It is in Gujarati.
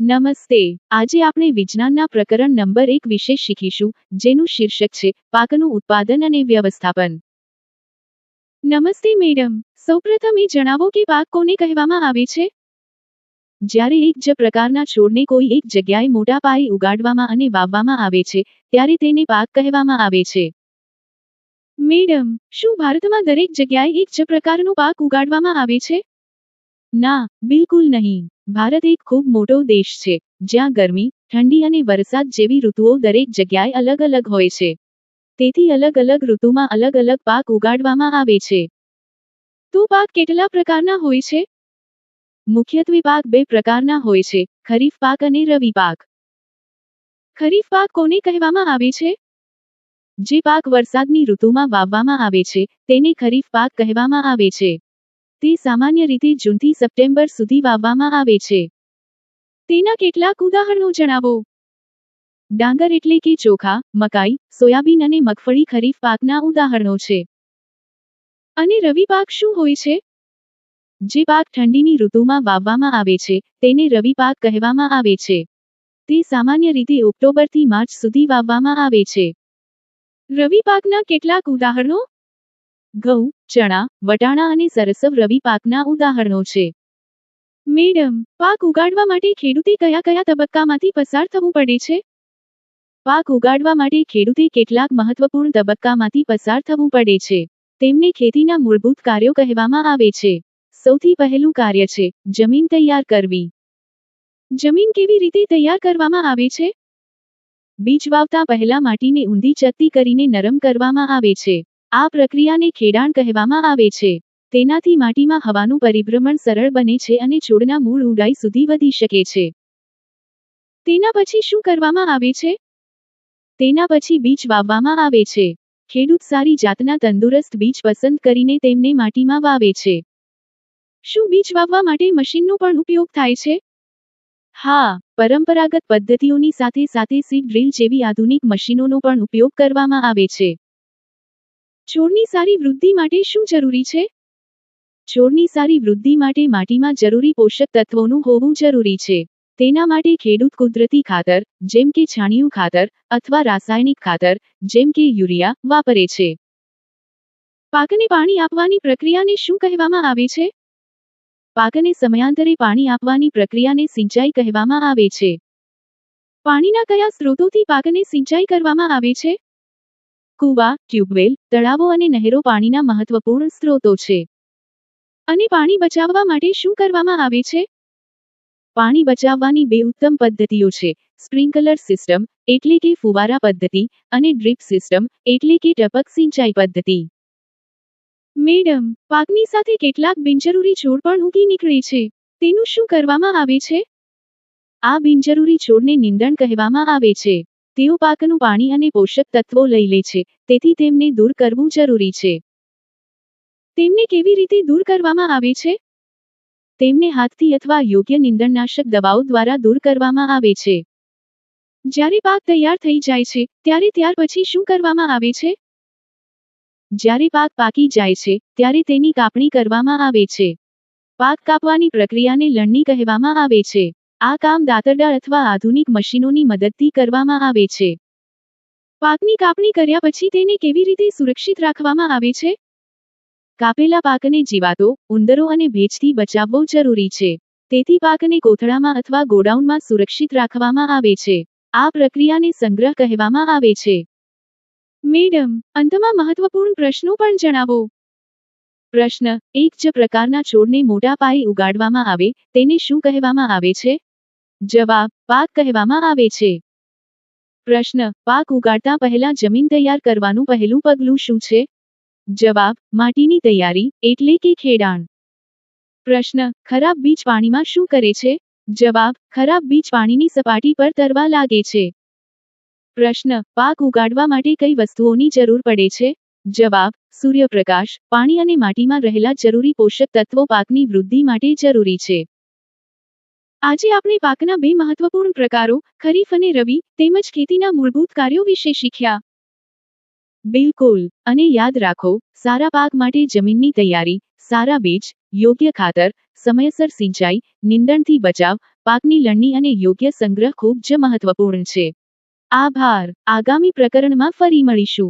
નમસ્તે. આજે આપણે વિજ્ઞાનના પ્રકરણ નંબર 1 વિશે શીખીશું, જેનું શીર્ષક છે પાકનું ઉત્પાદન અને વ્યવસ્થાપન. નમસ્તે મેડમ. સૌપ્રથમ એ જણાવો કે પાક કોને કહેવામાં આવે છે? જ્યારે એક જ પ્રકારના છોડને કોઈ એક જગ્યાએ મોટા પાયે ઉગાડવામાં અને વાવવામાં આવે છે, ત્યારે તેને પાક કહેવામાં આવે છે. મેડમ, શું ભારતમાં દરેક જગ્યાએ એક જ પ્રકારનો પાક ઉગાડવામાં આવે છે? ના, બિલકુલ નહીં. ભારત એક ખૂબ મોટો દેશ છે, જ્યાં ગરમી, ઠંડી અને વરસાદ જેવી ઋતુઓ દરેક જગ્યાએ અલગ અલગ હોય છે. તેથી અલગ અલગ ઋતુમાં અલગ અલગ પાક ઉગાડવામાં આવે છે. તો પાક કેટલા પ્રકારના હોય છે? મુખ્યત્વે પાક બે પ્રકારના હોય છે, ખરીફ પાક અને રવિ પાક. ખરીફ પાક કોને કહેવામાં આવે છે? જે પાક વરસાદની ઋતુમાં વાવવામાં આવે છે, તેને ખરીફ પાક કહેવામાં આવે છે. તે સામાન્ય રીતે જૂનથી સપ્ટેમ્બર સુધી વાવવામાં આવે છે. તેના કેટલાક ઉદાહરણો જણાવો. ડાંગર એટલે કે ચોખા, મકાઈ, સોયાબીન અને મગફળી ખરીફ પાકના ઉદાહરણો છે. અને રવિ પાક શું હોય છે? જે પાક ઠંડીની ઋતુમાં વાવવામાં આવે છે, તેને રવિ પાક કહેવામાં આવે છે. તે સામાન્ય રીતે ઓક્ટોબરથી માર્ચ સુધી વાવવામાં આવે છે. રવિ પાકના કેટલાક ઉદાહરણો: ઘઉં, ચણા, વટાણા અને સરસવ રવિ પાકના ઉદાહરણો છે. મેડમ, પાક ઉગાડવા માટે ખેડૂતે કયા કયા તબક્કામાંથી પસાર થવું પડે છે? પાક ઉગાડવા માટે ખેડૂતે કેટલાક મહત્વપૂર્ણ તબક્કામાંથી પસાર થવું પડે છે. તેમને ખેતીના મૂળભૂત કાર્યો કહેવામાં આવે છે. સૌથી પહેલું કાર્ય છે જમીન તૈયાર કરવી. જમીન કેવી રીતે તૈયાર કરવામાં આવે છે? બીજ વાવતા પહેલા માટીને ઊંધી ચત્તી કરીને નરમ કરવામાં આવે છે. આ પ્રક્રિયાને ખેડાણ કહેવામાં આવે છે. તેનાથી માટીમાં હવાનું પરિભ્રમણ સરળ બને છે અને છોડના મૂળ ઊંડાઈ સુધી વધી શકે છે. તેના પછી શું કરવામાં આવે છે? તેના પછી બીજ વાવવામાં આવે છે. ખેડૂત સારી જાતના તંદુરસ્ત બીજ પસંદ કરીને તેમને માટીમાં વાવે છે. શું બીજ વાવવા માટે મશીનનો પણ ઉપયોગ થાય છે? હા, પરંપરાગત પદ્ધતિઓની સાથે સાથે સીડ ડ્રીલ જેવી આધુનિક મશીનોનો પણ ઉપયોગ કરવામાં આવે છે. છોડની સારી વૃદ્ધિ માટે શું જરૂરી છે? છોડની સારી વૃદ્ધિ માટે માટીમાં જરૂરી પોષક તત્વોનું હોવું જરૂરી છે. તેના માટે ખેડૂત કુદરતી ખાતર, જેમ કે છાણિયું ખાતર, અથવા રાસાયણિક ખાતર, જેમ કે યુરિયા, વાપરે છે. પાકને પાણી આપવાની પ્રક્રિયાને શું કહેવામાં આવે છે? પાકને સમયાંતરે પાણી આપવાની પ્રક્રિયાને સિંચાઈ કહેવામાં આવે છે. પાણીના કયા સ્ત્રોતોથી પાકને સિંચાઈ કરવામાં આવે છે? કૂવા, ટ્યુબવેલ, તળાવો અને નહેરો પાણીના મહત્વપૂર્ણ સ્ત્રોતો છે. અને પાણી બચાવવા માટે શું કરવામાં આવે છે? પાણી બચાવવાની બે ઉત્તમ પદ્ધતિઓ છે: સ્પ્રિંકલર સિસ્ટમ, એટલે કે ફુવારા પદ્ધતિ, અને ડ્રીપ સિસ્ટમ, એટલે કે ટપક સિંચાઈ પદ્ધતિ. મેડમ, પાકની સાથે કેટલાક બિનજરૂરી છોડ પણ ઉગી નીકળે છે. તેનું શું કરવામાં આવે છે? આ બિનજરૂરી છોડને નિંદણ કહેવામાં આવે છે. તેઓ પાકનું પાણી અને પોષક તત્વો લઈ લે છે, તેથી તેમને દૂર કરવું જરૂરી છે. તેમને કેવી રીતે દૂર કરવામાં આવે છે? તેમને હાથથી અથવા યોગ્ય નિંદણનાશક દવાઓ દ્વારા દૂર કરવામાં આવે છે. જ્યારે પાક તૈયાર થઈ જાય છે, ત્યારે ત્યાર પછી શું કરવામાં આવે છે? જ્યારે પાક પાકી જાય છે, ત્યારે તેની કાપણી કરવામાં આવે છે. પાક કાપવાની પ્રક્રિયાને લણણી કહેવામાં આવે છે. આ કામ દાતરડા અથવા આધુનિક મશીનોની મદદથી કરવામાં આવે છે. પાકની કાપણી કર્યા પછી તેને કેવી રીતે સુરક્ષિત રાખવામાં આવે છે? કાપેલા પાકને જીવાતો, ઉંદરો અને ભેજથી બચાવવો જરૂરી છે. તેથી પાકને કોથળામાં અથવા ગોડાઉનમાં સુરક્ષિત રાખવામાં આવે છે. આ પ્રક્રિયાને સંગ્રહ કહેવામાં આવે છે. મેડમ, અંતમાં મહત્વપૂર્ણ પ્રશ્નો પણ જણાવો. પ્રશ્ન: એક જ પ્રકારના છોડને મોટા પાયે ઉગાડવામાં આવે, તેને શું કહેવામાં આવે છે? જવાબ: પાક કહેવામાં આવે છે. પ્રશ્ન: પાક ઉગાડતા પહેલા જમીન તૈયાર કરવાનું પહેલું પગલું શું છે? જવાબ: માટીની તૈયારી, એટલે કે ખેડાણ. પ્રશ્ન: ખરાબ બીજ પાણીમાં શું કરે છે? જવાબ: ખરાબ બીજ પાણીની સપાટી પર તરવા લાગે છે. પ્રશ્ન: પાક ઉગાડવા માટે કઈ વસ્તુઓની જરૂર પડે છે? જવાબ: સૂર્યપ્રકાશ, પાણી અને માટીમાં રહેલા જરૂરી પોષક તત્વો પાકની વૃદ્ધિ માટે જરૂરી છે. આજે આપણે પાકના બે મહત્વપૂર્ણ પ્રકારો, ખરીફ અને રવિ, તેમજ ખેતીના મૂળભૂત કાર્યો વિશે શીખ્યા. બિલકુલ. અને યાદ રાખો, સારા પાક માટે જમીનની તૈયારી, સારા બીજ, યોગ્ય ખાતર, સમયસર સિંચાઈ, નિંદણથી બચાવ, પાકની લણણી અને યોગ્ય સંગ્રહ ખૂબ જ મહત્વપૂર્ણ છે. આભાર. આગામી પ્રકરણમાં ફરી મળીશું.